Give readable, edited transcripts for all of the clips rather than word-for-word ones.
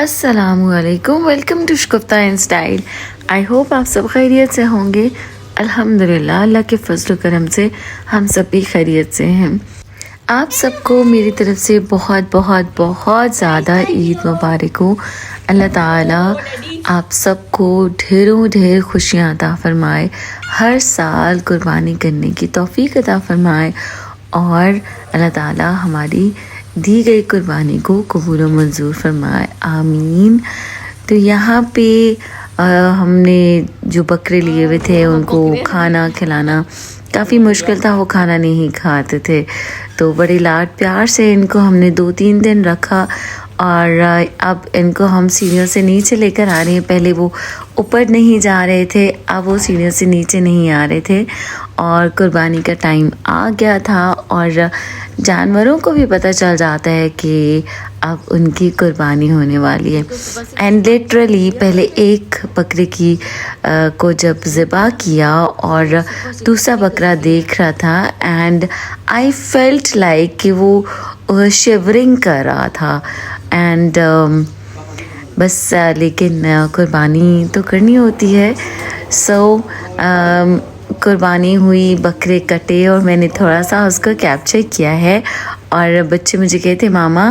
अस्सलामुअलैकुम, welcome to Shukufta in style. I hope आप सब खैरियत से होंगे। अल्हम्दुलिल्लाह, अल्लाह के फजल करम से हम सब भी खैरियत से हैं। आप सबको मेरी तरफ से बहुत बहुत बहुत ज़्यादा ईद मुबारक हो। अल्लाह ताला आप सबको ढेरों ढेर खुशियाँ अता फ़रमाए, हर साल कुर्बानी करने की तौफ़ीक अता फ़रमाए और अल्लाह ताला हमारी दी गई कुर्बानी को कबूल व मंजूर फरमाए, आमीन। तो यहाँ पे हमने जो बकरे लिए हुए थे उनको खाना खिलाना काफ़ी मुश्किल था, वो खाना नहीं खाते थे। तो बड़े लाड प्यार से इनको हमने 2-3 दिन रखा और अब इनको हम सीढ़ियों से नीचे लेकर आ रहे हैं। पहले वो ऊपर नहीं जा रहे थे, अब वो सीढ़ियों से नीचे नहीं आ रहे थे और कुर्बानी का टाइम आ गया था और जानवरों को भी पता चल जाता है कि अब उनकी कुर्बानी होने वाली है। एंड लिटरली पहले एक बकरे की को जब ज़िबा किया और दूसरा बकरा देख रहा था एंड आई फेल्ट लाइक कि वो शिवरिंग कर रहा था एंड बस लेकिन कुर्बानी तो करनी होती है। सो कुर्बानी हुई, बकरे कटे और मैंने थोड़ा सा उसको कैप्चर किया है और बच्चे मुझे कहते मामा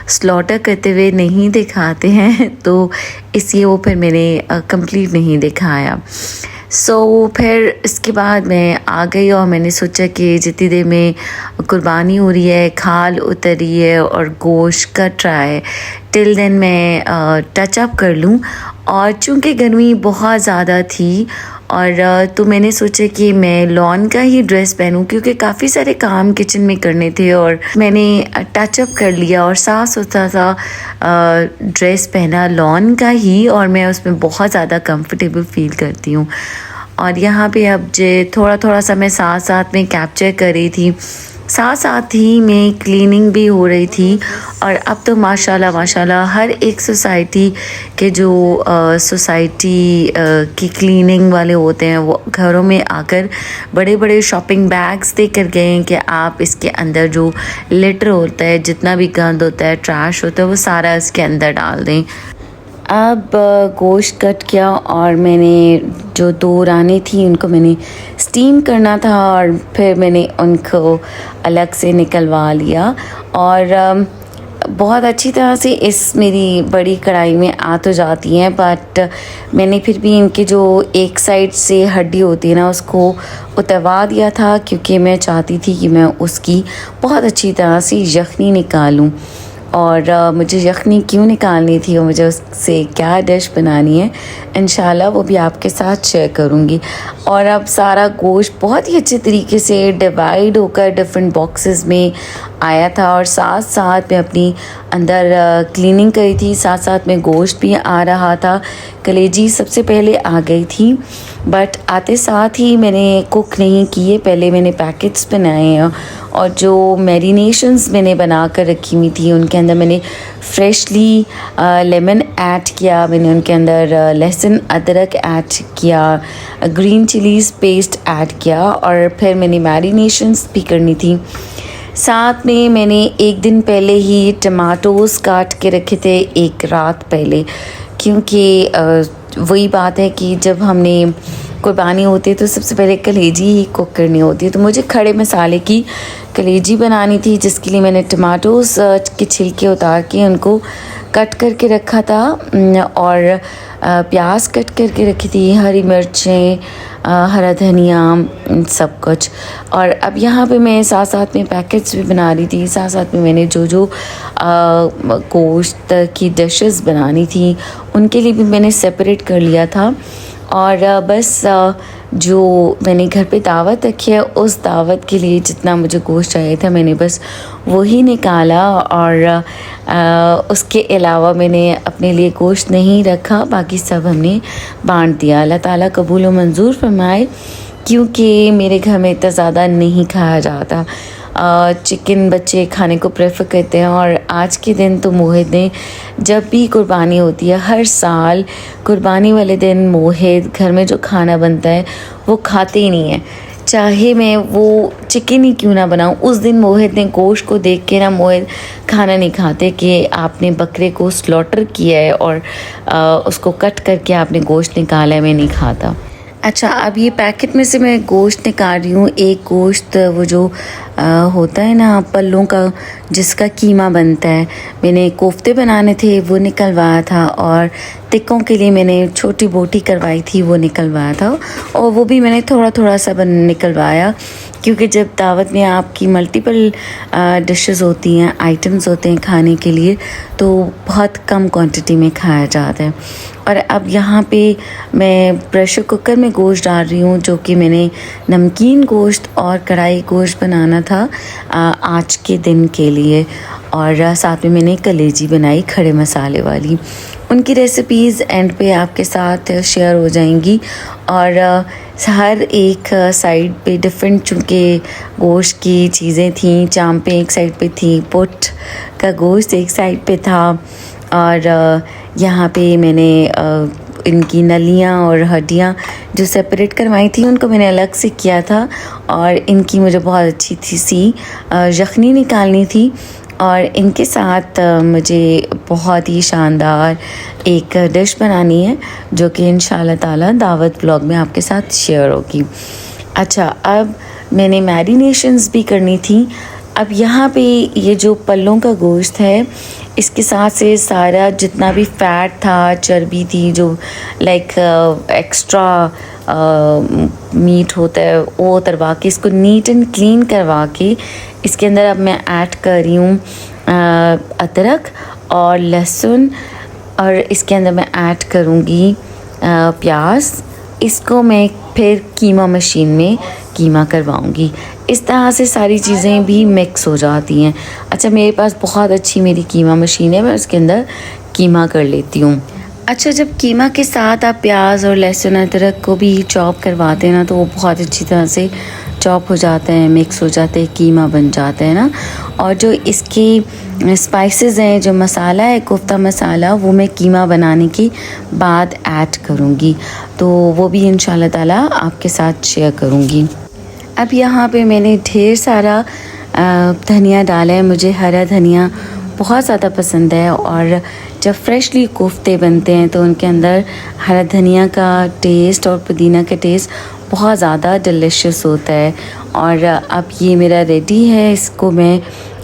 स्लॉटर करते हुए नहीं दिखाते हैं, तो इसलिए वो फिर मैंने कंप्लीट नहीं दिखाया। सो फिर इसके बाद मैं आ गई और मैंने सोचा कि जितनी देर में कुर्बानी हो रही है, खाल उतर रही है और गोश्त कट रहा है, टिल देन मैं टच अप कर लूँ। और चूँकि गर्मी बहुत ज़्यादा थी और तो मैंने सोचा कि मैं लॉन का ही ड्रेस पहनूं क्योंकि काफ़ी सारे काम किचन में करने थे और मैंने टच अप कर लिया और साफ़ सुथरा सा ड्रेस पहना लॉन का ही और मैं उसमें बहुत ज़्यादा कंफर्टेबल फ़ील करती हूँ। और यहाँ पे अब थोड़ा थोड़ा सा मैं साथ साथ में कैप्चर कर रही थी, साथ साथ ही में क्लीनिंग भी हो रही थी। और अब तो माशाल्लाह माशाल्लाह हर एक सोसाइटी के जो सोसाइटी की क्लीनिंग वाले होते हैं वो घरों में आकर बड़े बड़े शॉपिंग बैग्स देकर गए हैं कि आप इसके अंदर जो लिटर होता है, जितना भी गंद होता है, ट्रैश होता है, वो सारा इसके अंदर डाल दें। अब गोश्त कट किया और मैंने जो 2 रानी थी उनको मैंने स्टीम करना था और फिर मैंने उनको अलग से निकलवा लिया और बहुत अच्छी तरह से इस मेरी बड़ी कढ़ाई में आ तो जाती हैं, बट मैंने फिर भी इनके जो एक साइड से हड्डी होती है ना उसको उतरवा दिया था क्योंकि मैं चाहती थी कि मैं उसकी बहुत अच्छी तरह से यखनी निकालूं। और मुझे यखनी क्यों निकालनी थी और मुझे उससे क्या डिश बनानी है, इंशाल्लाह वो भी आपके साथ शेयर करूँगी। और अब सारा गोश्त बहुत ही अच्छे तरीके से डिवाइड होकर डिफरेंट बॉक्सेस में आया था और साथ साथ मैं अपनी अंदर क्लीनिंग करी थी, साथ साथ में गोश्त भी आ रहा था। कलेजी सबसे पहले आ गई थी बट आते साथ ही मैंने कुक नहीं किए, पहले मैंने पैकेट्स बनाए हैं और जो मैरिनेशंस मैंने बना कर रखी हुई थी उनके अंदर मैंने फ्रेशली लेमन ऐड किया, मैंने उनके अंदर लहसुन अदरक ऐड किया, ग्रीन चिलीज़ पेस्ट ऐड किया और फिर मैंने मैरिनेशंस भी करनी थी। साथ में मैंने एक दिन पहले ही टमाटोज़ काट के रखे थे, एक रात पहले, क्योंकि वही बात है कि जब हमने कुर्बानी होती है तो सबसे पहले कलेजी ही कुक करनी होती है। तो मुझे खड़े मसाले की कलेजी बनानी थी जिसके लिए मैंने टमाटोज़ के छिलके उतार के उनको कट करके रखा था और प्याज कट करके रखी थी, हरी मिर्चें, हरा धनिया, सब कुछ। और अब यहाँ पे मैं साथ साथ में पैकेट्स भी बना रही थी, साथ साथ में मैंने जो गोश्त की डिशेस बनानी थी उनके लिए भी मैंने सेपरेट कर लिया था। और बस जो मैंने घर पे दावत रखी है उस दावत के लिए जितना मुझे गोश्त चाहिए था मैंने बस वही निकाला और उसके अलावा मैंने अपने लिए गोश्त नहीं रखा, बाकी सब हमने बांट दिया। अल्लाह ताला कबूल व मंजूर फरमाए, क्योंकि मेरे घर में इतना ज़्यादा नहीं खाया जाता। चिकन बच्चे खाने को प्रेफर करते हैं और आज के दिन तो मोहित ने जब भी कुर्बानी होती है हर साल कुर्बानी वाले दिन मोहित घर में जो खाना बनता है वो खाते ही नहीं है। चाहे मैं वो चिकन ही क्यों ना बनाऊं। उस दिन मोहित ने गोश्त को देख के ना, मोहित खाना नहीं खाते कि आपने बकरे को स्लॉटर किया है और उसको कट करके आपने गोश्त निकाला है, मैं नहीं खाता। अच्छा, अब ये पैकेट में से मैं गोश्त निकाल रही हूँ। एक गोश्त वो जो होता है ना पल्लों का, जिसका कीमा बनता है, मैंने कोफ्ते बनाने थे वो निकलवाया था, और टिक्कों के लिए मैंने छोटी बोटी करवाई थी वो निकलवाया था, और वो भी मैंने थोड़ा थोड़ा सा निकलवाया, क्योंकि जब दावत में आपकी मल्टीपल डिशेस होती हैं, आइटम्स होते हैं खाने के लिए, तो बहुत कम क्वांटिटी में खाया जाता है। और अब यहाँ पे मैं प्रेशर कुकर में गोश्त डाल रही हूँ, जो कि मैंने नमकीन गोश्त और कढ़ाई गोश्त बनाना था आज के दिन के लिए, और साथ में मैंने कलेजी बनाई खड़े मसाले वाली। उनकी रेसिपीज़ एंड पे आपके साथ शेयर हो जाएंगी, और हर एक साइड पे डिफरेंट, चूँकि गोश्त की चीज़ें थी। चांपे एक साइड पे थी, पुट का गोश्त एक साइड पे था, और यहाँ पे मैंने इनकी नलियाँ और हड्डियाँ जो सेपरेट करवाई थी उनको मैंने अलग से किया था, और इनकी मुझे बहुत अच्छी सी यखनी निकालनी थी, और इनके साथ मुझे बहुत ही शानदार एक डिश बनानी है, जो कि इंशाल्लाह ताला दावत व्लॉग में आपके साथ शेयर होगी। अच्छा, अब मैंने मैरिनेशंस भी करनी थी। अब यहाँ पे ये जो पल्लों का गोश्त है, इसके साथ से सारा जितना भी फ़ैट था, चर्बी थी, जो लाइक एक्स्ट्रा मीट होता है, वो उतरवा के इसको नीट एंड क्लीन करवा के इसके अंदर अब मैं ऐड कर रही हूँ अदरक और लहसुन, और इसके अंदर मैं ऐड करूँगी प्याज। इसको मैं फिर कीमा मशीन में कीमा करवाऊँगी। इस तरह से सारी चीज़ें भी मिक्स हो जाती हैं। अच्छा, मेरे पास बहुत अच्छी मेरी कीमा मशीन है, मैं उसके अंदर कीमा कर लेती हूँ। अच्छा, जब कीमा के साथ आप प्याज और लहसुन अदरक को भी चॉप करवाते हैं ना, तो वो बहुत अच्छी तरह से चॉप हो जाते हैं, मिक्स हो जाते हैं, कीमा बन जाता है ना। और जो इसकी स्पाइसेस हैं, जो मसाला है कोफ्ता मसाला, वो मैं कीमा बनाने के बाद ऐड करूँगी, तो वो भी इंशाल्लाह ताला आपके साथ शेयर करूँगी। अब यहाँ पे मैंने ढेर सारा धनिया डाला है। मुझे हरा धनिया बहुत ज़्यादा पसंद है, और जब फ्रेशली कोफ्ते बनते हैं तो उनके अंदर हरा धनिया का टेस्ट और पुदीना का टेस्ट बहुत ज़्यादा डिलिशियस होता है। और अब ये मेरा रेडी है, इसको मैं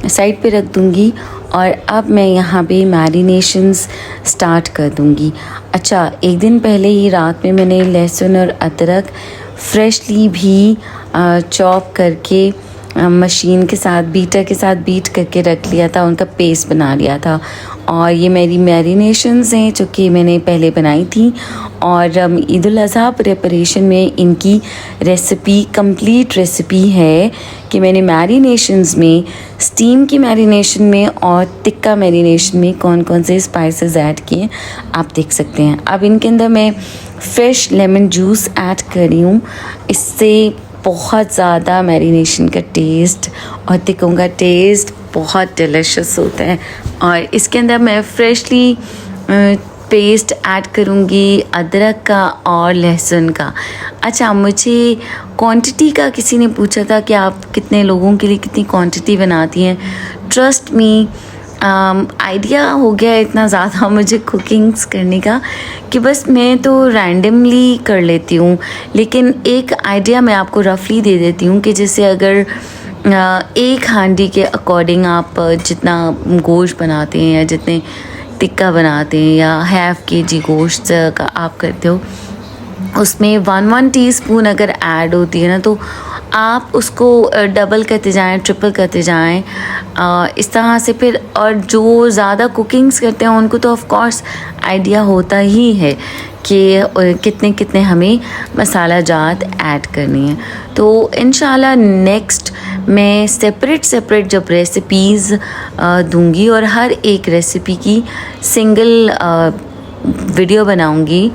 साइड पे रख दूँगी, और अब मैं यहाँ पे मैरिनेशंस स्टार्ट कर दूँगी। अच्छा, एक दिन पहले ही रात में मैंने लहसुन और अदरक फ्रेशली भी चॉप करके मशीन के साथ, बीटर के साथ बीट करके रख लिया था, उनका पेस्ट बना लिया था। और ये मेरी मैरिनेशंस हैं जो कि मैंने पहले बनाई थी, और ईद उल अज़हा प्रिपरेशन में इनकी रेसिपी, कंप्लीट रेसिपी है कि मैंने मैरिनेशंस में, स्टीम की मैरिनेशन में और टिक्का मैरिनेशन में कौन कौन से स्पाइसेस ऐड किए, आप देख सकते हैं। अब इनके अंदर मैं फ्रेश लेमन जूस ऐड कर रही हूँ, इससे बहुत ज़्यादा मैरिनेशन का टेस्ट और टिक्कों का टेस्ट बहुत डिलिशियस होता है। और इसके अंदर मैं फ्रेशली पेस्ट ऐड करूँगी अदरक का और लहसुन का। अच्छा, मुझे क्वांटिटी का किसी ने पूछा था कि आप कितने लोगों के लिए कितनी क्वांटिटी बनाती हैं। ट्रस्ट मी, आइडिया हो गया इतना ज़्यादा मुझे कुकिंग्स करने का कि बस मैं तो रैंडमली कर लेती हूँ। लेकिन एक आइडिया मैं आपको रफली दे देती हूँ कि जैसे अगर एक हांडी के अकॉर्डिंग आप जितना गोश्त बनाते हैं या जितने टिक्का बनाते हैं या हाफ केजी गोश्त का आप करते हो, उसमें 1 टीस्पून अगर ऐड होती है ना, तो आप उसको डबल करते जाएं, ट्रिपल करते जाएं, इस तरह से फिर। और जो ज़्यादा कुकिंग्स करते हैं उनको तो ऑफ कोर्स आइडिया होता ही है कि कितने कितने हमें मसाला जात ऐड करनी है। तो इंशाल्लाह नेक्स्ट मैं सेपरेट जब रेसिपीज़ दूंगी और हर एक रेसिपी की सिंगल वीडियो बनाऊंगी,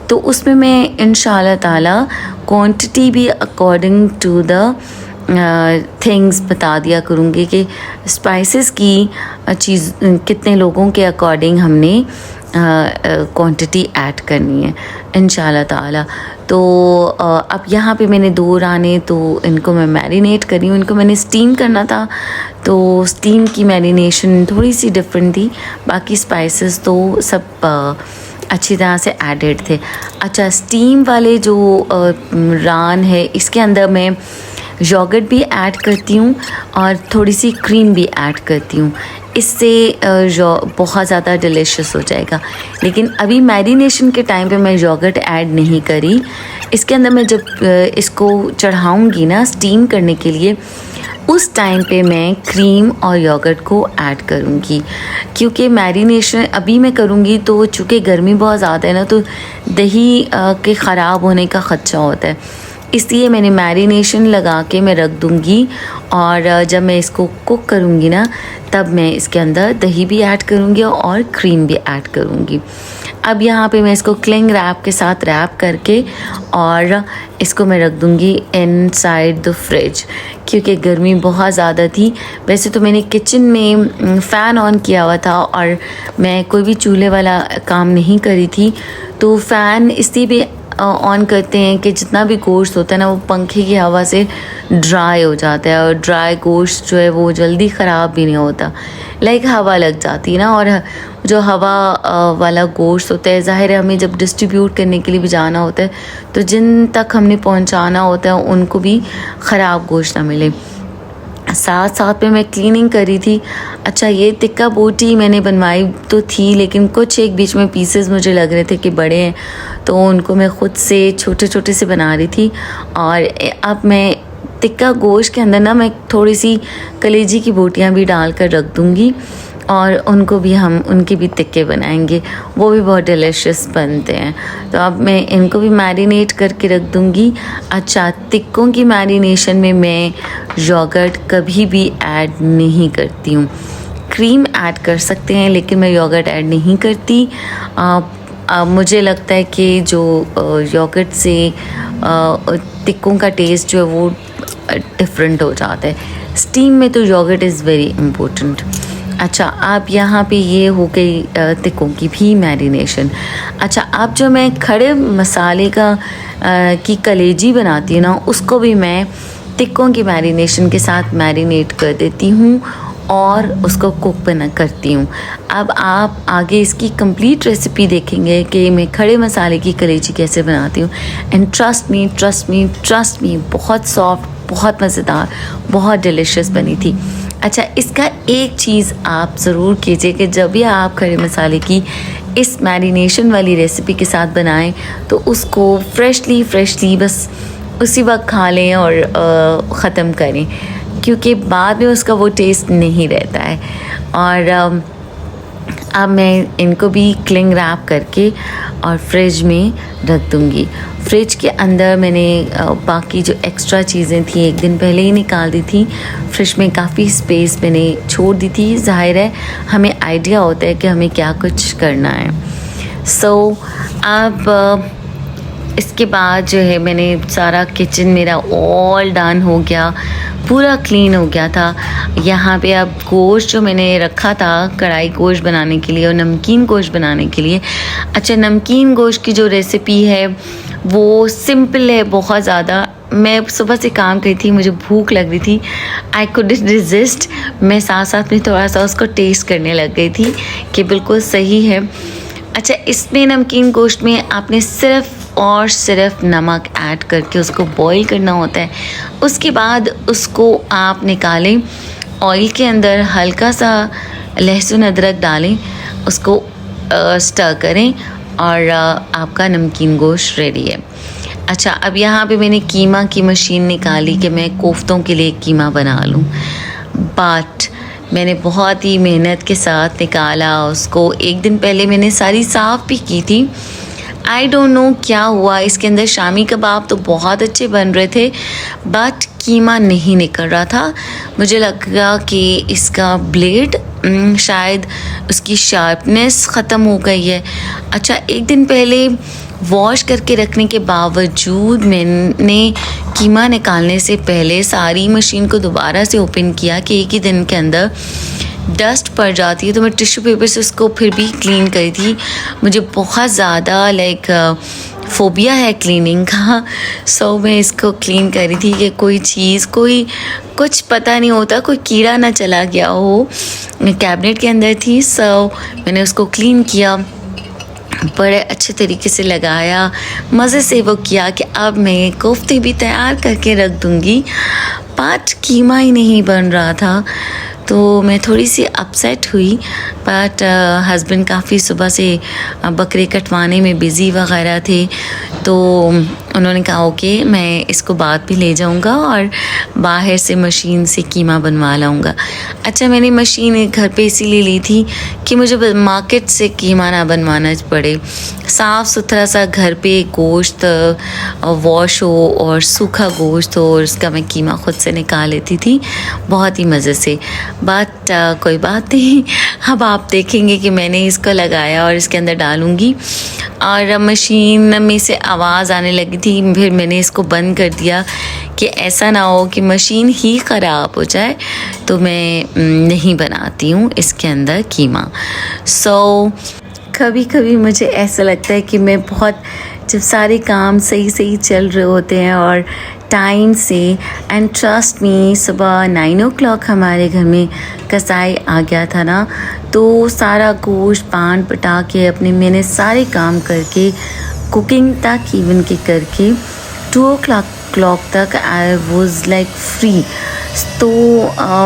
तो उसमें मैं इंशाल्लाह ताला क्वांटिटी भी अकॉर्डिंग टू द थिंग्स बता दिया करूँगी कि स्पाइसेस की चीज़ कितने लोगों के अकॉर्डिंग हमने क्वांटिटी ऐड करनी है इंशाल्लाह ताला। तो तो अब यहाँ पे मैंने 2 राने, तो इनको मैं मैरिनेट करी हूँ। इनको मैंने स्टीम करना था, तो स्टीम की मैरिनेशन थोड़ी सी डिफरेंट थी, बाकी स्पाइसेस तो सब अच्छी तरह से एडेड थे। अच्छा, स्टीम वाले जो रान है इसके अंदर मैं योगर्ट भी ऐड करती हूँ और थोड़ी सी क्रीम भी ऐड करती हूँ, इससे बहुत ज़्यादा डिलीशियस हो जाएगा। लेकिन अभी मैरिनेशन के टाइम पे मैं योगर्ट ऐड नहीं करी। इसके अंदर मैं जब इसको चढ़ाऊँगी ना स्टीम करने के लिए, उस टाइम पे मैं क्रीम और योगर्ट को ऐड करूँगी, क्योंकि मैरिनेशन अभी मैं करूँगी तो चूँकि गर्मी बहुत ज़्यादा है ना, तो दही के ख़राब होने का ख़दशा होता है, इसलिए मैंने मैरिनेशन लगा के मैं रख दूँगी। और जब मैं इसको कुक करूँगी ना, तब मैं इसके अंदर दही भी ऐड करूँगी और क्रीम भी ऐड करूँगी। अब यहाँ पे मैं इसको क्लिंग रैप के साथ रैप करके और इसको मैं रख दूँगी इनसाइड द फ्रिज, क्योंकि गर्मी बहुत ज़्यादा थी। वैसे तो मैंने किचन में फ़ैन ऑन किया हुआ था और मैं कोई भी चूल्हे वाला काम नहीं करी थी, तो फ़ैन इसलिए भी ऑन करते हैं कि जितना भी गोश्त होता है ना, वो पंखे की हवा से ड्राई हो जाता है, और ड्राई गोश्त जो है वो जल्दी ख़राब भी नहीं होता, लाइक हवा लग जाती है ना। और जो हवा वाला गोश्त होता है, ज़ाहिर है हमें जब डिस्ट्रीब्यूट करने के लिए भी जाना होता है, तो जिन तक हमने पहुंचाना होता है उनको भी ख़राब गोश्त ना मिले। साथ साथ में मैं क्लीनिंग करी थी। अच्छा, ये टिक्का बोटी मैंने बनवाई तो थी, लेकिन कुछ एक बीच में पीसेस मुझे लग रहे थे कि बड़े हैं, तो उनको मैं ख़ुद से छोटे छोटे से बना रही थी। और अब मैं टिक्का गोश्त के अंदर ना मैं थोड़ी सी कलेजी की बोटियाँ भी डाल कर रख दूँगी, और उनको भी हम उनके भी टिक्के बनाएंगे, वो भी बहुत डिलीशियस बनते हैं। तो अब मैं इनको भी मैरिनेट करके रख दूँगी। अच्छा, टिक्कों की मैरिनेशन में मैं योगर्ट कभी भी ऐड नहीं करती हूँ। क्रीम ऐड कर सकते हैं, लेकिन मैं योगर्ट ऐड नहीं करती। मुझे लगता है कि जो योगर्ट से टिक्कों का टेस्ट जो है वो डिफरेंट हो जाता है। स्टीम में तो योगर्ट इज़ वेरी इम्पोर्टेंट। अच्छा, अब यहाँ पे ये हो गई टिक्कों की भी मैरिनेशन। अच्छा, अब जो मैं खड़े मसाले की कलेजी बनाती हूँ ना, उसको भी मैं टिक्कों की मैरिनेशन के साथ मैरिनेट कर देती हूँ और उसको कुक बना करती हूँ। अब आप आगे इसकी कंप्लीट रेसिपी देखेंगे कि मैं खड़े मसाले की कलेजी कैसे बनाती हूँ। एंड ट्रस्ट मी, बहुत सॉफ्ट, बहुत मज़ेदार, बहुत डिलीशियस बनी थी। अच्छा, इसका एक चीज़ आप ज़रूर कीजिए कि जब भी आप खड़े मसाले की इस मैरिनेशन वाली रेसिपी के साथ बनाएं, तो उसको फ्रेशली बस उसी वक्त खा लें और ख़त्म करें, क्योंकि बाद में उसका वो टेस्ट नहीं रहता है। और अब मैं इनको भी क्लिंग रैप करके और फ्रिज में रख दूँगी। फ्रिज के अंदर मैंने बाकी जो एक्स्ट्रा चीज़ें थी एक दिन पहले ही निकाल दी थी। फ्रिज में काफ़ी स्पेस मैंने छोड़ दी थी। ज़ाहिर है हमें आइडिया होता है कि हमें क्या कुछ करना है। अब इसके बाद जो है मैंने सारा किचन मेरा ऑल डन हो गया, पूरा क्लीन हो गया था। यहाँ पे अब गोश्त जो मैंने रखा था कढ़ाई गोश्त बनाने के लिए और नमकीन गोश्त बनाने के लिए। अच्छा, नमकीन गोश्त की जो रेसिपी है वो सिंपल है बहुत ज़्यादा। मैं सुबह से काम करी थी, मुझे भूख लग रही थी, आई कुडंट रेजिस्ट। मैं साथ साथ में थोड़ा सा उसको टेस्ट करने लग गई थी कि बिल्कुल सही है। अच्छा, इसमें नमकीन गोश्त में आपने सिर्फ नमक ऐड करके उसको बॉईल करना होता है। उसके बाद उसको आप निकालें, ऑयल के अंदर हल्का सा लहसुन अदरक डालें, उसको स्टर करें और आपका नमकीन गोश्त रेडी है। अच्छा, अब यहाँ पे मैंने कीमा की मशीन निकाली कि मैं कोफ्तों के लिए कीमा बना लूँ, बट मैंने बहुत ही मेहनत के साथ निकाला उसको। एक दिन पहले मैंने सारी साफ़ भी की थी। आई डोंट नो क्या हुआ, इसके अंदर शामी कबाब तो बहुत अच्छे बन रहे थे, बट कीमा नहीं निकल रहा था। मुझे लगा कि इसका ब्लेड शायद उसकी शार्पनेस ख़त्म हो गई है। अच्छा, एक दिन पहले वॉश करके रखने के बावजूद मैंने कीमा निकालने से पहले सारी मशीन को दोबारा से ओपन किया कि एक ही दिन के अंदर डस्ट पड़ जाती है, तो मैं टिश्यू पेपर से उसको फिर भी क्लीन करी थी। मुझे बहुत ज़्यादा फ़ोबिया है क्लीनिंग का। सो मैं इसको क्लीन कर रही थी कि कोई चीज़ कोई कुछ पता नहीं होता, कोई कीड़ा ना चला गया हो। कैबिनेट के अंदर थी, सो मैंने उसको क्लीन किया, बड़े अच्छे तरीके से लगाया, मज़े से वो किया कि अब मैं कोफ्ते भी तैयार करके रख दूँगी। बट कीमा ही नहीं बन रहा था, तो मैं थोड़ी सी अपसेट हुई। बट हस्बैंड काफ़ी सुबह से बकरे कटवाने में बिज़ी वगैरह थे, तो उन्होंने कहा ओके मैं इसको बाद भी ले जाऊंगा और बाहर से मशीन से कीमा बनवा लाऊंगा। अच्छा, मैंने मशीन घर पे इसीलिए ली थी कि मुझे मार्केट से कीमा ना बनवाना पड़े, साफ़ सुथरा सा घर पे गोश्त वॉश हो और सूखा गोश्त हो, और उसका मैं कीमा खुद से निकाल लेती थी बहुत ही मज़े से। बट कोई बात नहीं, अब आप देखेंगे कि मैंने इसको लगाया और इसके अंदर डालूँगी, और मशीन में से आवाज़ आने लगी थी। फिर मैंने इसको बंद कर दिया कि ऐसा ना हो कि मशीन ही ख़राब हो जाए, तो मैं नहीं बनाती हूँ इसके अंदर कीमा। सो कभी कभी मुझे ऐसा लगता है कि मैं बहुत, जब सारे काम सही सही चल रहे होते हैं और टाइम से, एंड ट्रस्ट मी सुबह 9 o'clock हमारे घर में कसाई आ गया था ना, तो सारा गोश्त पान पटा के अपने मैंने सारे काम करके, कुकिंग तक इवन के करके 2 o'clock तक आई वॉज लाइक फ्री। तो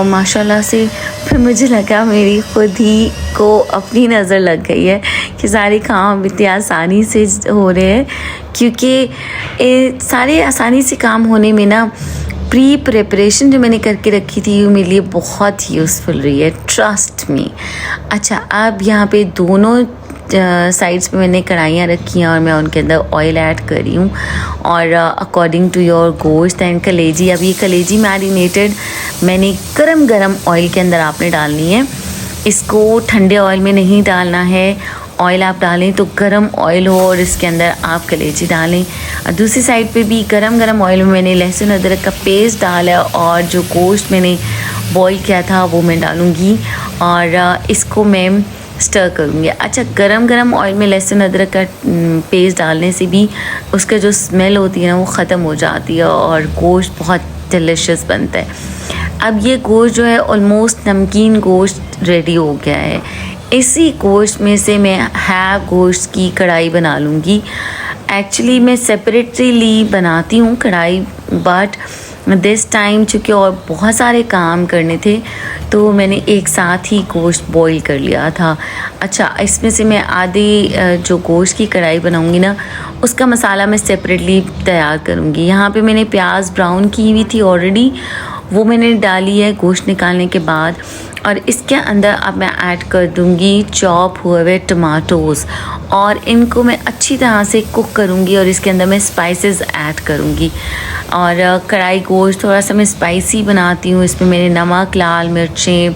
माशाल्लाह से फिर मुझे लगा मेरी खुद ही को अपनी नज़र लग गई है कि सारे काम इतनी आसानी से हो रहे हैं, क्योंकि सारे आसानी से काम होने में ना प्री प्रिपरेशन जो मैंने करके रखी थी वो मेरे लिए बहुत यूज़फुल रही है, ट्रस्ट मी। अच्छा, अब यहाँ पे दोनों साइड्स पे मैंने कढ़ाइयाँ रखी हैं और मैं उनके अंदर ऑयल ऐड कर रही हूँ, और अकॉर्डिंग टू योर गोश्त एंड कलेजी। अब ये कलेजी मैरिनेटेड मैंने गरम ऑयल के अंदर आपने डालनी है, इसको ठंडे ऑयल में नहीं डालना है। ऑयल आप डालें तो गरम ऑयल हो और इसके अंदर आप कलेजी डालें। और दूसरी साइड पे भी गरम ऑयल में मैंने लहसुन अदरक का पेस्ट डाला, और जो गोश्त मैंने बॉईल किया था वो मैं डालूँगी, और इसको मैं स्टर करूँगी। अच्छा, गरम ऑयल में लहसुन अदरक का पेस्ट डालने से भी उसका जो स्मेल होती है ना वो ख़त्म हो जाती है और गोश्त बहुत डिलिशियस बनता है। अब ये गोश्त जो है ऑलमोस्ट नमकीन गोश्त रेडी हो गया है। इसी गोश्त में से मैं हैव गोश्त की कढ़ाई बना लूँगी। एक्चुअली मैं सेपरेटली बनाती हूँ कढ़ाई, बट दिस टाइम चूँकि और बहुत सारे काम करने थे तो मैंने एक साथ ही गोश्त बॉईल कर लिया था। अच्छा, इसमें से मैं आधी जो गोश्त की कढ़ाई बनाऊंगी ना उसका मसाला मैं सेपरेटली तैयार करूंगी। यहाँ पे मैंने प्याज ब्राउन की हुई थी ऑलरेडी, वो मैंने डाली है गोश्त निकालने के बाद, और इसके अंदर अब मैं ऐड कर दूंगी चॉप हुए हुए टमाटोज़, और इनको मैं अच्छी तरह से कुक करूंगी, और इसके अंदर मैं स्पाइसेस ऐड करूंगी। और कढ़ाई गोश्त थोड़ा सा मैं स्पाइसी बनाती हूँ, इसमें मैंने नमक, लाल मिर्चें,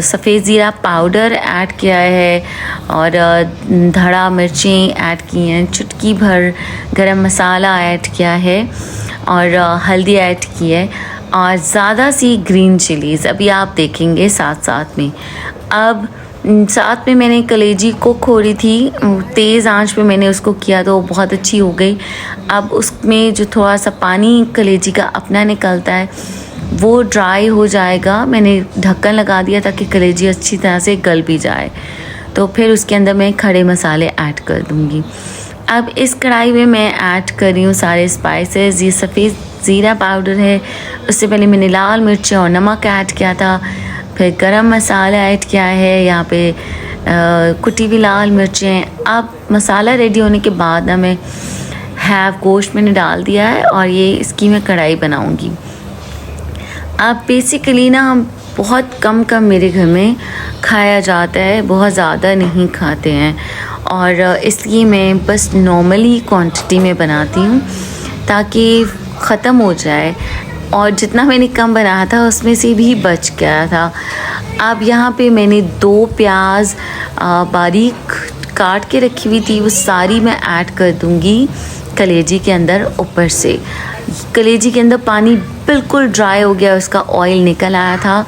सफ़ेद ज़ीरा पाउडर ऐड किया है, और धड़ा मिर्चें ऐड की हैं, चुटकी भर गरम मसाला ऐड किया है, और हल्दी ऐड की है, और ज़्यादा सी ग्रीन चिलीज़ अभी आप देखेंगे साथ में। अब साथ में मैंने कलेजी कुक हो रही थी, तेज़ आंच पे मैंने उसको किया तो बहुत अच्छी हो गई। अब उसमें जो थोड़ा सा पानी कलेजी का अपना निकलता है वो ड्राई हो जाएगा। मैंने ढक्कन लगा दिया ताकि कलेजी अच्छी तरह से गल भी जाए, तो फिर उसके अंदर मैं खड़े मसाले ऐड कर दूँगी। अब इस कढ़ाई में मैं ऐड कर रही हूँ सारे स्पाइसेस। ये सफ़ेद ज़ीरा पाउडर है, उससे पहले मैंने लाल मिर्च और नमक ऐड किया था, फिर गरम मसाला ऐड किया है, यहाँ पे कुटी हुई लाल मिर्चें। अब मसाला रेडी होने के बाद ना मैं हैव गोश्त मैंने डाल दिया है, और ये इसकी मैं कढ़ाई बनाऊँगी। अब बेसिकली ना हम बहुत कम मेरे घर में खाया जाता है, बहुत ज़्यादा नहीं खाते हैं, और इसलिए मैं बस नॉर्मली क्वांटिटी में बनाती हूँ ताकि ख़त्म हो जाए, और जितना मैंने कम बनाया था उसमें से भी बच गया था। अब यहाँ पे मैंने 2 प्याज बारीक काट के रखी हुई थी, वो सारी मैं ऐड कर दूँगी कलेजी के अंदर। ऊपर से कलेजी के अंदर पानी बिल्कुल ड्राई हो गया, उसका ऑयल निकल आया था,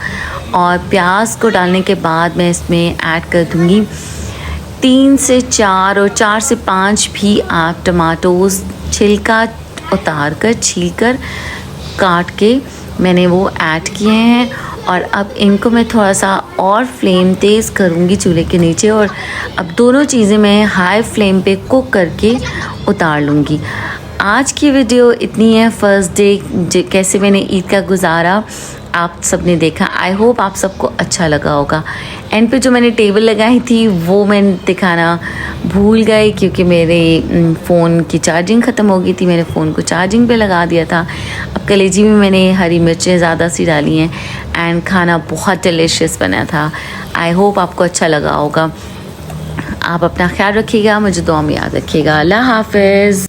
और प्याज को डालने के बाद मैं इसमें ऐड कर दूँगी 3 से 4 और 4 से 5 भी आप टमाटोज़ छिलका उतार कर छील कर काट के मैंने वो ऐड किए हैं। और अब इनको मैं थोड़ा सा और फ्लेम तेज़ करूँगी चूल्हे के नीचे, और अब दोनों चीज़ें मैं हाई फ्लेम पे कुक करके उतार लूँगी। आज की वीडियो इतनी है। फर्स्ट डे कैसे मैंने ईद का गुजारा आप सब ने देखा। आई होप आप सबको अच्छा लगा होगा। एंड पे जो मैंने टेबल लगाई थी वो मैं दिखाना भूल गई क्योंकि मेरे फ़ोन की चार्जिंग ख़त्म हो गई थी। मैंने फ़ोन को चार्जिंग पे लगा दिया था। अब कलेजी में मैंने हरी मिर्चें ज़्यादा सी डाली हैं एंड खाना बहुत डिलीशियस बना था। आई होप आपको अच्छा लगा होगा। आप अपना ख्याल रखिएगा, मुझे दुआ में याद रखिएगा। अल्लाह हाफ़िज़।